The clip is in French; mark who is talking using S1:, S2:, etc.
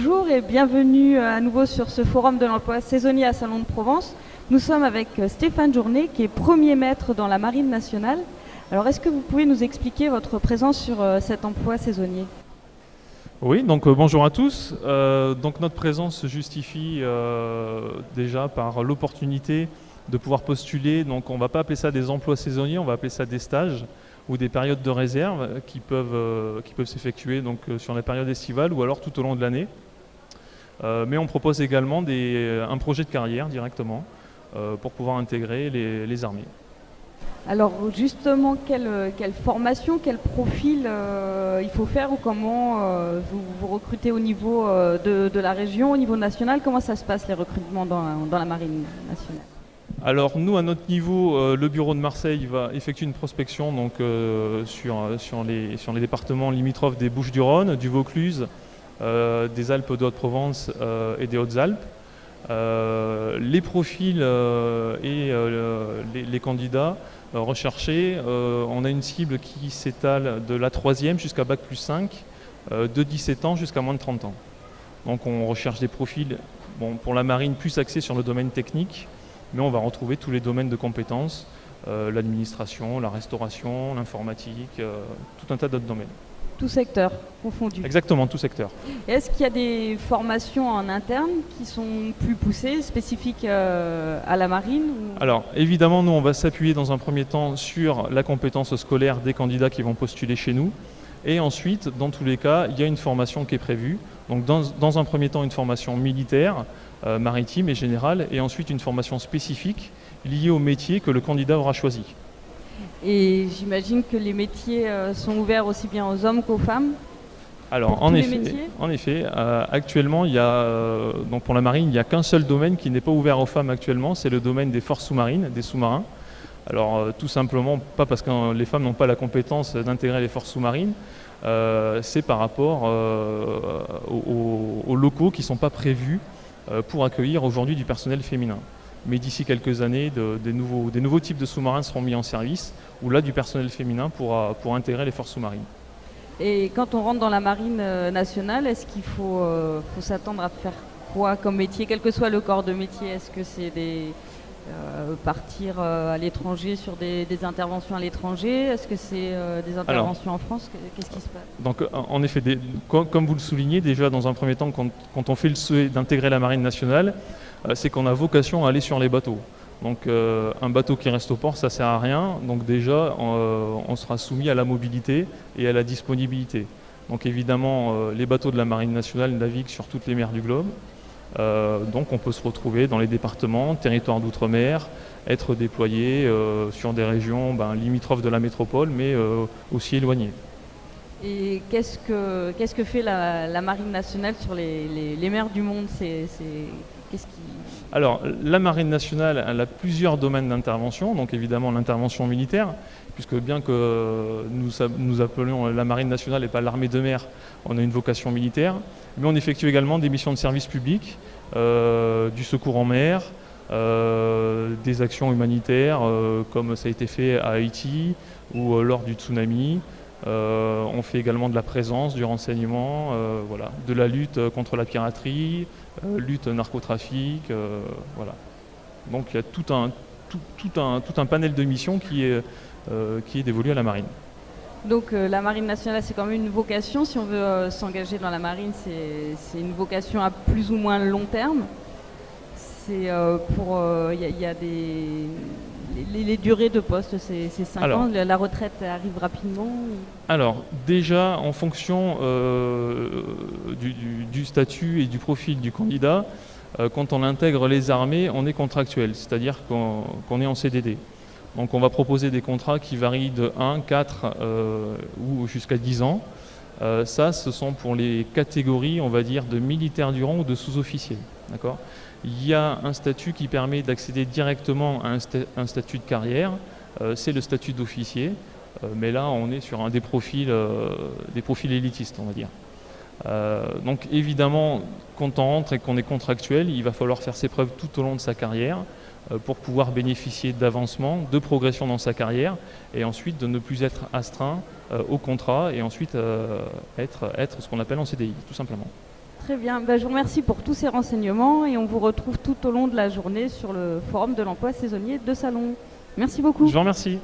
S1: Bonjour et bienvenue à nouveau sur ce forum de l'emploi saisonnier à Salon de Provence. Nous sommes avec Stéphane Journet qui est premier maître dans la Marine nationale. Alors est-ce que vous pouvez nous expliquer votre présence sur cet emploi saisonnier ?
S2: Oui, donc bonjour à tous. Donc notre présence se justifie déjà par l'opportunité de pouvoir postuler. Donc on ne va pas appeler ça des emplois saisonniers, on va appeler ça des stages ou des périodes de réserve qui peuvent s'effectuer donc sur la période estivale ou alors tout au long de l'année. Mais on propose également un projet de carrière directement pour pouvoir intégrer les armées.
S1: Alors justement, quelle formation, quel profil il faut faire ou comment vous recrutez au niveau de la région, au niveau national? Comment ça se passe les recrutements dans la Marine nationale?
S2: Alors nous, à notre niveau, le bureau de Marseille va effectuer une prospection donc, sur les départements limitrophes des Bouches-du-Rhône, du Vaucluse, des Alpes de Haute-Provence et des Hautes-Alpes. Les profils et les candidats recherchés, on a une cible qui s'étale de la 3e jusqu'à Bac plus 5, de 17 ans jusqu'à moins de 30 ans. Donc on recherche des profils pour la marine plus axés sur le domaine technique, mais on va retrouver tous les domaines de compétences, l'administration, la restauration, l'informatique, tout un tas d'autres domaines.
S1: Tout secteur confondu.
S2: Exactement, tout secteur.
S1: Est-ce qu'il y a des formations en interne qui sont plus poussées, spécifiques à la marine ou...
S2: Alors évidemment, nous on va s'appuyer dans un premier temps sur la compétence scolaire des candidats qui vont postuler chez nous. Et ensuite, dans tous les cas, il y a une formation qui est prévue. Donc dans un premier temps, une formation militaire, maritime et générale, et ensuite une formation spécifique liée au métier que le candidat aura choisi.
S1: Et j'imagine que les métiers sont ouverts aussi bien aux hommes qu'aux femmes.
S2: Alors en effet, actuellement, donc pour la marine, il n'y a qu'un seul domaine qui n'est pas ouvert aux femmes actuellement, c'est le domaine des forces sous-marines, des sous-marins. Alors tout simplement, pas parce que les femmes n'ont pas la compétence d'intégrer les forces sous-marines, c'est par rapport aux locaux qui ne sont pas prévus pour accueillir aujourd'hui du personnel féminin. Mais d'ici quelques années, des nouveaux types de sous-marins seront mis en service, où là, du personnel féminin pourra intégrer les forces sous-marines.
S1: Et quand on rentre dans la marine nationale, est-ce qu'il faut s'attendre à faire quoi comme métier, quel que soit le corps de métier? Est-ce que c'est partir à l'étranger sur des interventions à l'étranger? Est-ce que c'est des interventions en France? Qu'est-ce qui se passe?
S2: Donc, en effet, comme vous le soulignez, déjà dans un premier temps, quand on fait le souhait d'intégrer la marine nationale, c'est qu'on a vocation à aller sur les bateaux. Donc un bateau qui reste au port, ça ne sert à rien. Donc déjà, on sera soumis à la mobilité et à la disponibilité. Donc évidemment, les bateaux de la Marine nationale naviguent sur toutes les mers du globe. Donc on peut se retrouver dans les départements, territoires d'outre-mer, être déployé sur des régions limitrophes de la métropole, mais aussi éloignées.
S1: Et qu'est-ce que fait la Marine nationale sur les mers du monde?
S2: Alors, la Marine nationale elle a plusieurs domaines d'intervention, donc évidemment l'intervention militaire, puisque bien que nous appelions la Marine nationale et pas l'armée de mer, on a une vocation militaire, mais on effectue également des missions de service public, du secours en mer, des actions humanitaires, comme ça a été fait à Haïti ou lors du tsunami. On fait également de la présence, du renseignement, de la lutte contre la piraterie, lutte narcotrafic, voilà. Donc il y a tout un panel de missions qui est dévolu à la marine.
S1: Donc la Marine nationale, c'est quand même une vocation. Si on veut s'engager dans la marine, c'est une vocation à plus ou moins long terme. C'est y a les durées de poste, c'est 5 ans. La retraite arrive rapidement.
S2: Alors déjà, en fonction du statut et du profil du candidat, quand on intègre les armées, on est contractuel, c'est-à-dire qu'on est en CDD. Donc on va proposer des contrats qui varient de 1, 4 ou jusqu'à 10 ans. Ça, ce sont pour les catégories, on va dire, de militaires du rang ou de sous-officiers. D'accord ? Il y a un statut qui permet d'accéder directement à un statut de carrière, c'est le statut d'officier, mais là on est sur des profils élitistes, on va dire. Donc évidemment, quand on rentre et qu'on est contractuel, il va falloir faire ses preuves tout au long de sa carrière pour pouvoir bénéficier d'avancement, de progression dans sa carrière, et ensuite de ne plus être astreint au contrat, et ensuite être ce qu'on appelle en CDI, tout simplement.
S1: Très bien. Ben, je vous remercie pour tous ces renseignements et on vous retrouve tout au long de la journée sur le forum de l'emploi saisonnier de Salon. Merci beaucoup.
S2: Je vous remercie.